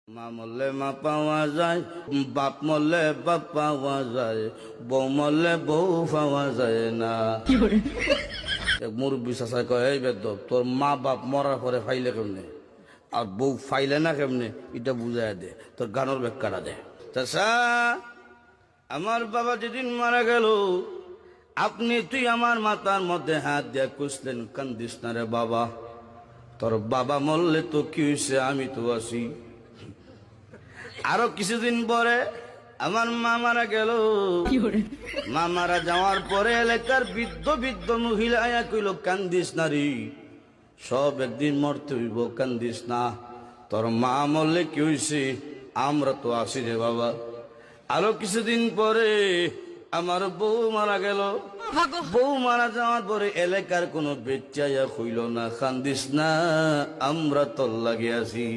মা মরলে মা পাওয়া যায়, বাপ মরলে বাপ পাওয়া যায়, বউ মরলে বউ পাওয়া যায় না। এক মুরব্বী চাচাই কয়, এই বেদব তোর মা বাপ মরার পরে ফাইলে কেমনে আর বউ ফাইলে না কেমনে, এটা বুঝাই দে, তোর গানোর ব্যাখ্যাটা দে। চাচা, আমার বাবা যেদিন মারা গেল তুই আমার মাথার মধ্যে হাত দিয়ে কুসলেন, কান্দিস না রে বাবা, তোর বাবা মরলে তো কি হয়েছে, আমি তো আছি। আরো কিছুদিন পরে আমার মা মারা গেল। মা মারা যাওয়ার পরে এলাকার বৃদ্ধ বৃদ্ধ মহিলা আয়া কইল, কান্দিস না রে, সব একদিন মরতে হইব, কান্দিস না, তোর মা মরলে কি হয়েছে, আমরা তো আছি রে বাবা। আরো কিছুদিন পরে আমার বউ মারা গেল। বউ মারা যাওয়ার পরে এলাকার কোনো বেচাইয়া কইল না, কান্দিস না, আমরা তোর লাগে আছি।